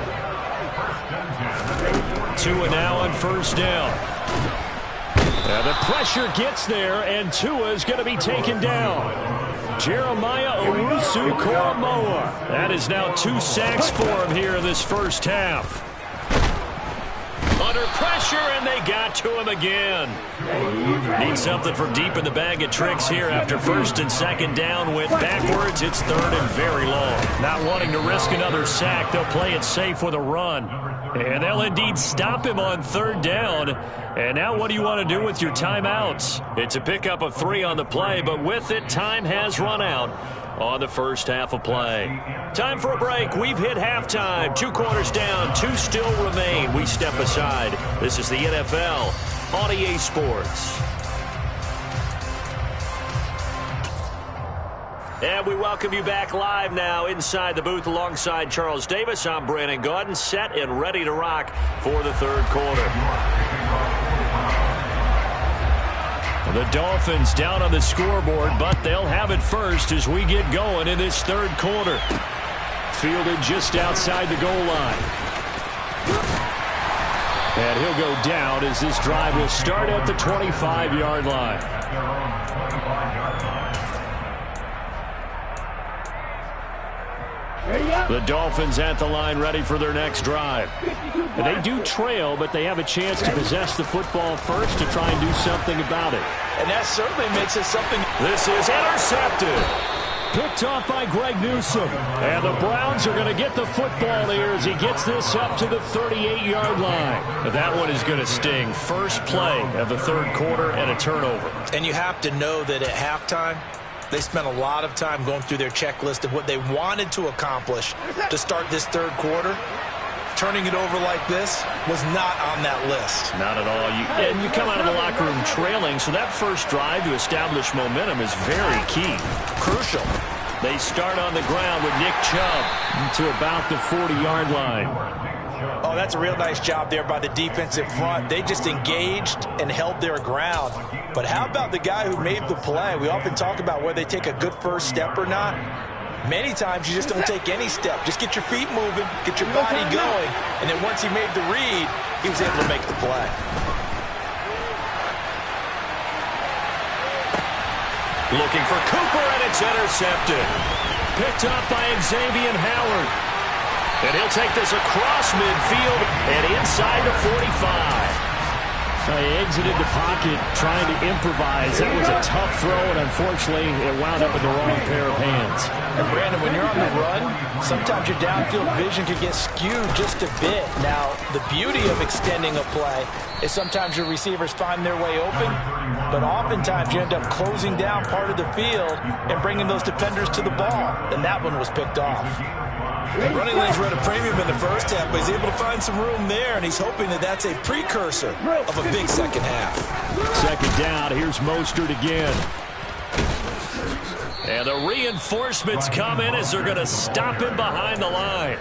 Tua now on first down. Now the pressure gets there, and Tua is going to be taken down. Jeremiah Owusu-Koramoah. That is now 2 sacks for him here in this first half. Under pressure, and they got to him again. Need something from deep in the bag of tricks here after 1st and 2nd down. Went backwards. It's 3rd and very long. Not wanting to risk another sack, they'll play it safe with a run. And they'll indeed stop him on 3rd down. And now what do you want to do with your timeouts? It's a pickup of 3 on the play, but with it, time has run out on the first half of play. Time for a break. We've hit halftime. 2 quarters down, 2 still remain. We step aside. This is the NFL on EA Sports. And we welcome you back live now inside the booth alongside Charles Davis. I'm Brandon Gaudin, set and ready to rock for the 3rd quarter. The Dolphins down on the scoreboard, but they'll have it first as we get going in this 3rd quarter. Fielded just outside the goal line. And he'll go down as this drive will start at the 25-yard line. The Dolphins at the line ready for their next drive. They do trail, but they have a chance to possess the football first to try and do something about it. And that certainly makes it something. This is intercepted. Picked off by Greg Newsome. And the Browns are going to get the football here as he gets this up to the 38-yard line. That one is going to sting. First play of the 3rd quarter and a turnover. And you have to know that at halftime, they spent a lot of time going through their checklist of what they wanted to accomplish to start this 3rd quarter. Turning it over like this was not on that list. Not at all. And you come out of the locker room trailing, so that first drive to establish momentum is very key. Crucial. They start on the ground with Nick Chubb to about the 40-yard line. Oh, that's a real nice job there by the defensive front. They just engaged and held their ground. But how about the guy who made the play? We often talk about whether they take a good first step or not. Many times you just don't take any step. Just get your feet moving, get your body going, and then once he made the read, he was able to make the play. Looking for Cooper, and it's intercepted. picked up by Xavier Howard. And he'll take this across midfield and inside the 45. He exited the pocket trying to improvise. That was a tough throw, and unfortunately, it wound up in the wrong pair of hands. And Brandon, when you're on the run, sometimes your downfield vision can get skewed just a bit. Now, the beauty of extending a play is sometimes your receivers find their way open, but oftentimes you end up closing down part of the field and bringing those defenders to the ball, and that one was picked off. Running lanes were at a premium in the first half, but he's able to find some room there, and he's hoping that that's a precursor of a big second half. Second down, here's Mostert again. And the reinforcements come in as they're going to stop him behind the line.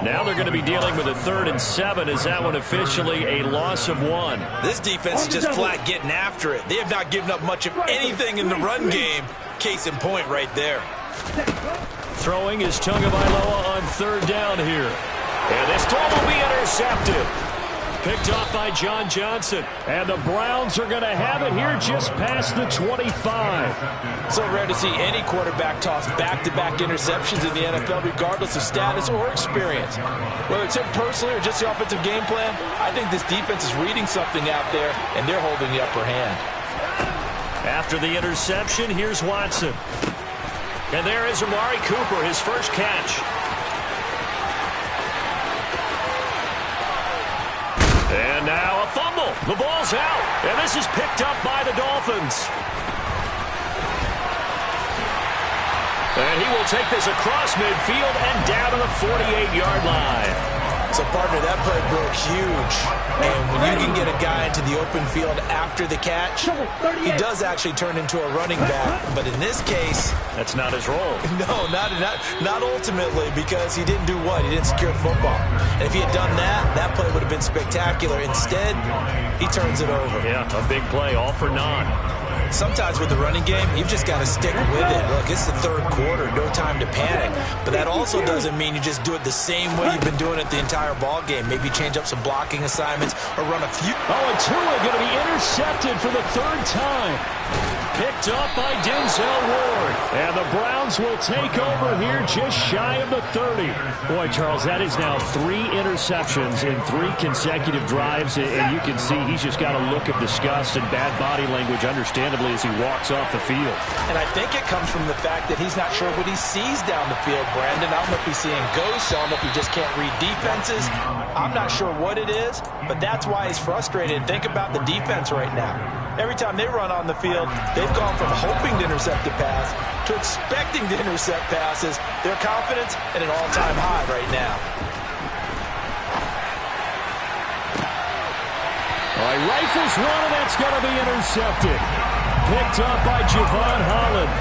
Now they're going to be dealing with a 3rd and 7. Is that one officially a loss of 1? This defense is just flat getting after it. They have not given up much of anything in the run game. Case in point right there. Throwing is Tagovailoa on 3rd down here. And this throw will be intercepted. Picked off by John Johnson. And the Browns are going to have it here just past the 25. So rare to see any quarterback toss back-to-back interceptions in the NFL, regardless of status or experience. Whether it's him personally or just the offensive game plan, I think this defense is reading something out there, and they're holding the upper hand. After the interception, here's Watson. And there is Amari Cooper, his first catch. And now a fumble. The ball's out. And this is picked up by the Dolphins. And he will take this across midfield and down to the 48-yard line. So, partner, that play broke huge. And when you can get a guy into the open field after the catch, he does actually turn into a running back. But in this case, that's not his role. No, not ultimately, because he didn't do what? He didn't secure the football. And if he had done that, that play would have been spectacular. Instead, he turns it over. Yeah, a big play, all for none. Sometimes with the running game, you've just got to stick with it. Look, it's the 3rd quarter, no time to panic. But that also doesn't mean you just do it the same way you've been doing it the entire ball game. Maybe change up some blocking assignments or run a few. Oh, and Tua going to be intercepted for the 3rd time. Picked up by Denzel Ward. And the Browns will take over here just shy of the 30. Boy, Charles, that is now 3 interceptions in 3 consecutive drives. And you can see he's just got a look of disgust and bad body language, understandably, as he walks off the field. And I think it comes from the fact that he's not sure what he sees down the field, Brandon. I don't know if he's seeing ghosts. I don't know if he just can't read defenses. I'm not sure what it is, but that's why he's frustrated. Think about the defense right now. Every time they run on the field, they've gone from hoping to intercept the pass to expecting to intercept passes. Their confidence at an all-time high right now. All right, rifles one, and that's going to be intercepted. Picked up by Javon Holland.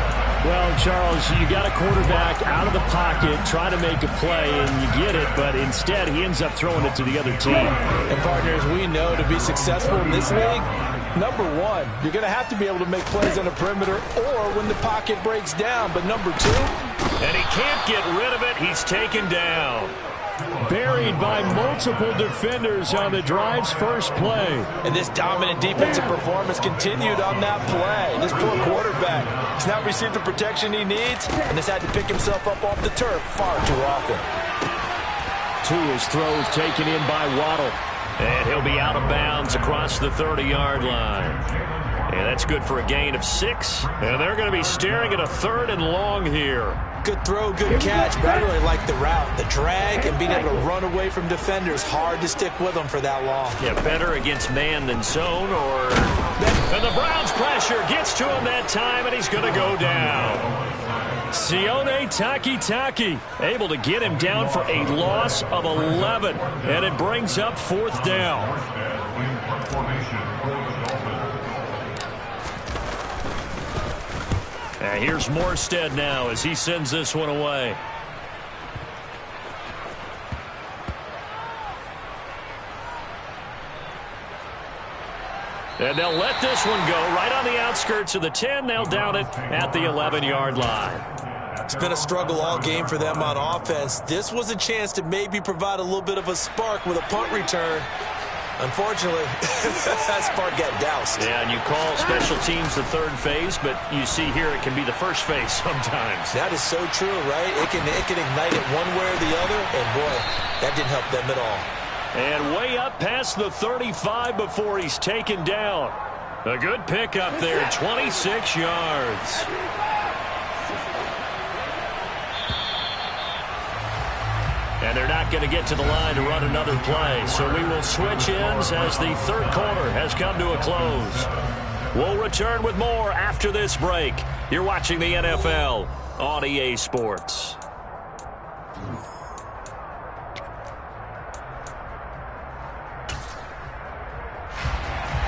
Well, Charles, you got a quarterback out of the pocket trying to make a play, and you get it, but instead he ends up throwing it to the other team. And, partners, we know to be successful in this league, number one, you're going to have to be able to make plays on the perimeter or when the pocket breaks down. But number two, and he can't get rid of it. He's taken down. Buried by multiple defenders on the drive's first play. And this dominant defensive performance continued on that play. This poor quarterback has not received the protection he needs and has had to pick himself up off the turf far too often. Tua's throws taken in by Waddle. And he'll be out of bounds across the 30-yard line. And that's good for a gain of 6. And they're going to be staring at a 3rd and long here. Good throw, good catch, but I really like the route. The drag and being able to run away from defenders. Hard to stick with them for that long. Yeah, better against man than zone, or... And the Browns pressure gets to him that time, and he's going to go down. Sione Takitaki able to get him down for a loss of 11. And it brings up 4th down. And here's Morstead now as he sends this one away. And they'll let this one go right on the outskirts of the 10. They'll down it at the 11-yard line. It's been a struggle all game for them on offense. This was a chance to maybe provide a little bit of a spark with a punt return. Unfortunately, that spark got doused. Yeah, and you call special teams the third phase, but you see here it can be the first phase sometimes. That is so true, right? It can ignite it one way or the other, and boy, that didn't help them at all. And way up past the 35 before he's taken down. A good pick up there, 26 yards. And they're not going to get to the line to run another play. So we will switch ends as the third quarter has come to a close. We'll return with more after this break. You're watching the NFL on EA Sports.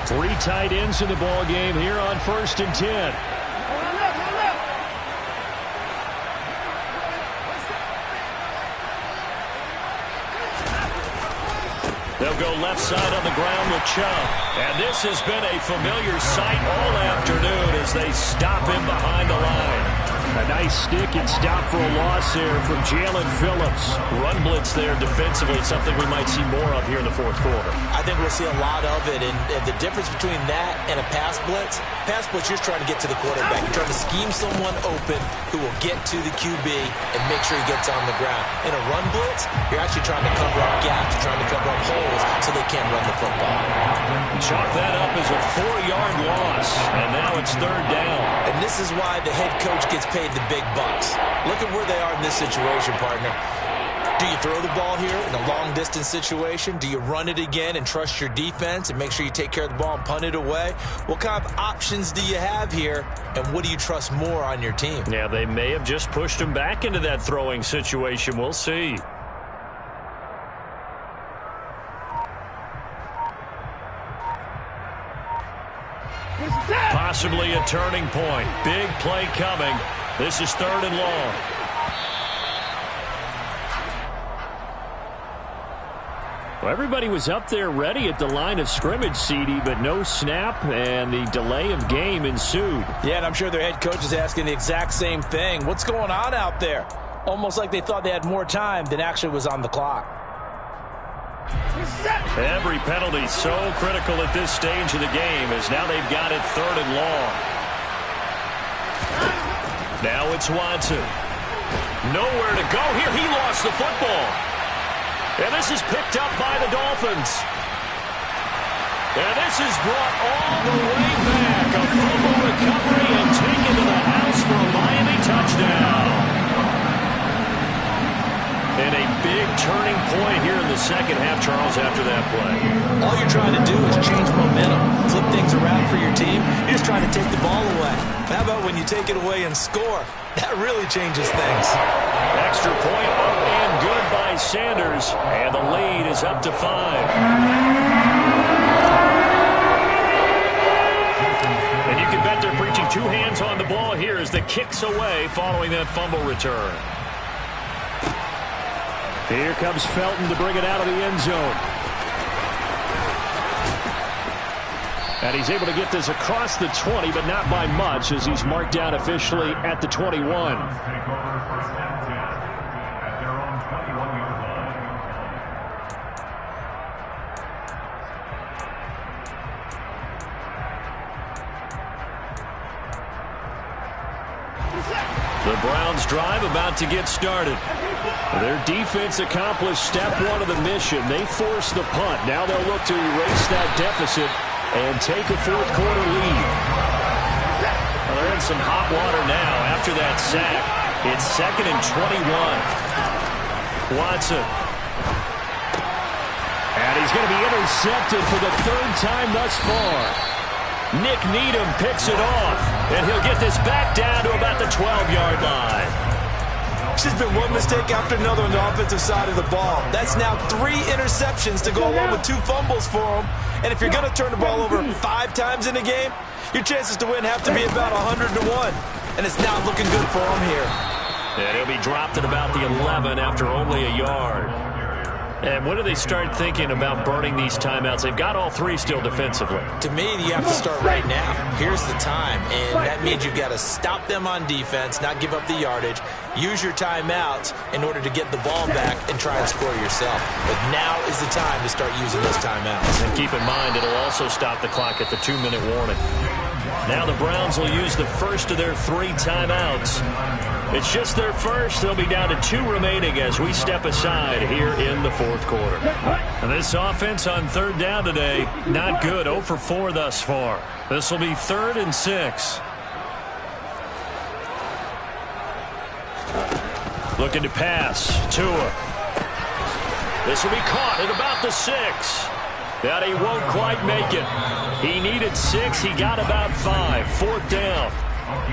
Three tight ends in the ball game here on 1st and 10. They'll go left side on the ground with Chubb. And this has been a familiar sight all afternoon as they stop him behind the line. A nice stick and stop for a loss there from Jalen Phillips. Run blitz there defensively, something we might see more of here in the fourth quarter. I think we'll see a lot of it, and the difference between that and a pass blitz, you're just trying to get to the quarterback. You're trying to scheme someone open who will get to the QB and make sure he gets on the ground. In a run blitz, you're actually trying to cover up gaps, trying to cover up holes so they can't run the football. Chalk that up as a 4-yard loss, and now it's third down. And this is why the head coach gets paid the big bucks. Look at where they are in this situation, partner. Do you throw the ball here in a long-distance situation? Do you run it again and trust your defense and make sure you take care of the ball and punt it away? What kind of options do you have here, and what do you trust more on your team? Yeah, they may have just pushed him back into that throwing situation. We'll see. Possibly a turning point. Big play coming. This is 3rd and long. Well, everybody was up there ready at the line of scrimmage, CD, but no snap, and the delay of game ensued. Yeah, and I'm sure their head coach is asking the exact same thing. What's going on out there? Almost like they thought they had more time than actually was on the clock. Every penalty so critical at this stage of the game as now they've got it 3rd and long. Now it's Watson. Nowhere to go here. He lost the football. And this is picked up by the Dolphins. And this is brought all the way back. A fumble recovery and taken to the house for a Miami touchdown. And a big turning point here in the second half, Charles, after that play. All you're trying to do is change momentum, flip things around for your team. You're just trying to take the ball away. How about when you take it away and score? That really changes things. Extra point up and good by Sanders, and the lead is up to 5. And you can bet they're preaching 2 hands on the ball here as the kick's away following that fumble return. Here comes Felton to bring it out of the end zone. And he's able to get this across the 20, but not by much, as he's marked down officially at the 21. Take over 1st and 10 at their own 21-yard line. The Browns drive about to get started. Their defense accomplished step 1 of the mission. They forced the punt. Now they'll look to erase that deficit and take a fourth quarter lead. Well, they're in some hot water now after that sack. It's 2nd and 21. Watson. And he's going to be intercepted for the 3rd time thus far. Nick Needham picks it off, and he'll get this back down to about the 12-yard line. It's just been one mistake after another on the offensive side of the ball. That's now 3 interceptions to go along with 2 fumbles for him. And if you're going to turn the ball over 5 times in a game, your chances to win have to be about 100-1. And it's not looking good for him here. And he'll be dropped at about the 11 after only a yard. And when do they start thinking about burning these timeouts? They've got all three still defensively. To me, you have to start right now. Here's the time, and that means you've got to stop them on defense, not give up the yardage, use your timeouts in order to get the ball back and try and score yourself. But now is the time to start using those timeouts. And keep in mind, it'll also stop the clock at the 2-minute warning. Now the Browns will use the first of their 3 timeouts. It's just their first. They'll be down to 2 remaining as we step aside here in the 4th quarter. And this offense on 3rd down today, not good. 0 for 4 thus far. This will be 3rd and 6. Looking to pass. Tua. This will be caught at about the 6. That he won't quite make it. He needed 6. He got about 5. 4th down.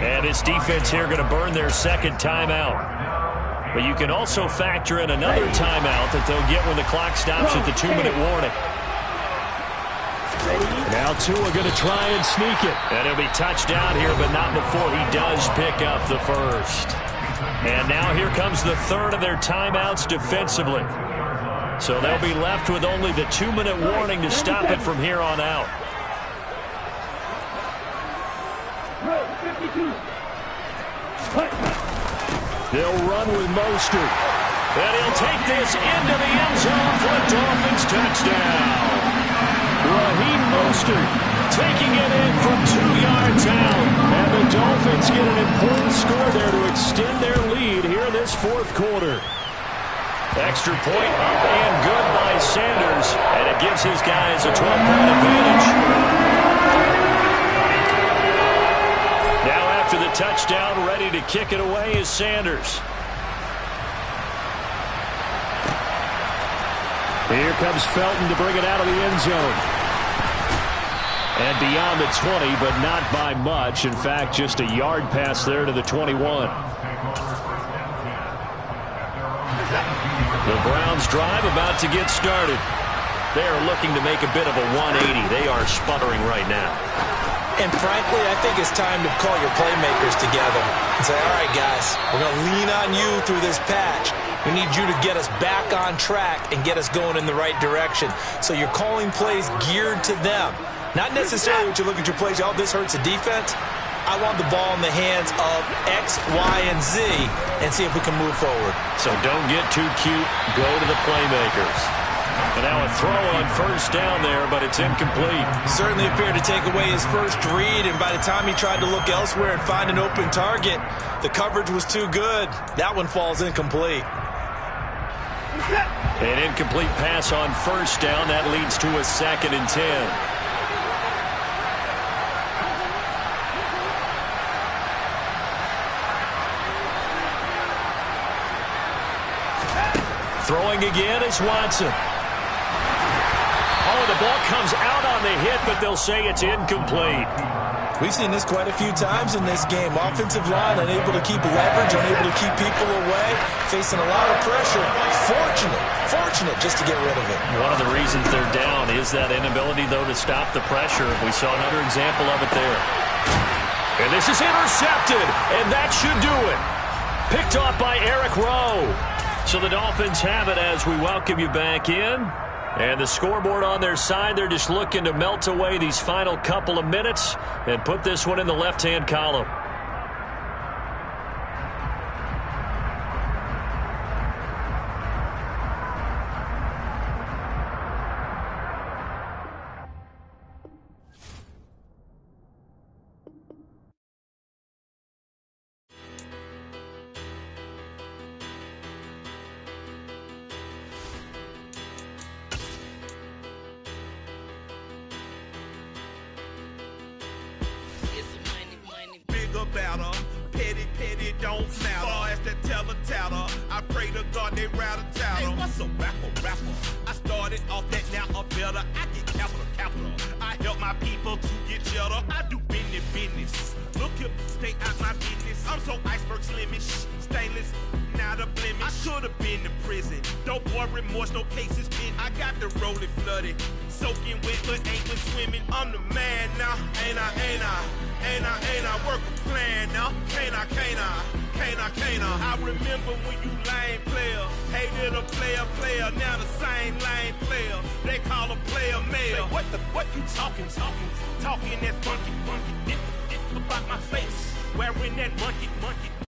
And his defense here going to burn their 2nd timeout. But you can also factor in another timeout that they'll get when the clock stops at the 2-minute warning. Now Tua going to try and sneak it. And it'll be touchdown here, but not before he does pick up the first. And now here comes the 3rd of their timeouts defensively. So they'll be left with only the 2-minute warning to stop it from here on out. They'll run with Mostert. And he'll take this into the end zone for a Dolphins touchdown. Raheem Mostert taking it in from 2 yards out. And the Dolphins get an important score there to extend their lead here in this 4th quarter. Extra point up and good by Sanders. And it gives his guys a 12-point advantage. Now after the touchdown, ready to kick it away is Sanders. Here comes Felton to bring it out of the end zone. And beyond the 20, but not by much. In fact, just a yard pass there to the 21. The Browns drive about to get started. They are looking to make a bit of a 180. They are sputtering right now. And frankly, I think it's time to call your playmakers together and say, all right, guys, we're going to lean on you through this patch. We need you to get us back on track and get us going in the right direction. So you're calling plays geared to them. Not necessarily what you look at your plays, oh, this hurts the defense. I want the ball in the hands of X, Y, and Z and see if we can move forward. So don't get too cute. Go to the playmakers. And now a throw on 1st down there, but it's incomplete. Certainly appeared to take away his first read, and by the time he tried to look elsewhere and find an open target, the coverage was too good. That one falls incomplete. An incomplete pass on 1st down. That leads to a 2nd and 10. Throwing again is Watson. Oh, the ball comes out on the hit, but they'll say it's incomplete. We've seen this quite a few times in this game. Offensive line unable to keep leverage, unable to keep people away, facing a lot of pressure. Fortunate just to get rid of it. One of the reasons they're down is that inability, though, to stop the pressure. We saw another example of it there. And this is intercepted, and that should do it. Picked off by Eric Rowe. So the Dolphins have it as we welcome you back in. And the scoreboard on their side, they're just looking to melt away these final couple of minutes and put this one in the left-hand column. Petty don't matter. Far as that tell-a-tatter, I pray to God they rattle-tattle. Hey, what's a rapper? I started off that, now I'm better. I get capital. I help my people to get cheddar. I do business. Look here, stay out my business. I'm so iceberg slimish, stainless, not a blemish. I should've been to prison. Don't boy remorse, no cases been. I got the rolling flooded, soaking wet, but ain't been swimming. I'm the man now, ain't I work a plan now. Can't I? I remember when you lame player hating hit a player, now the same lane player. They call a player male. What you talking that's funky. It about my face, wearing that monkey.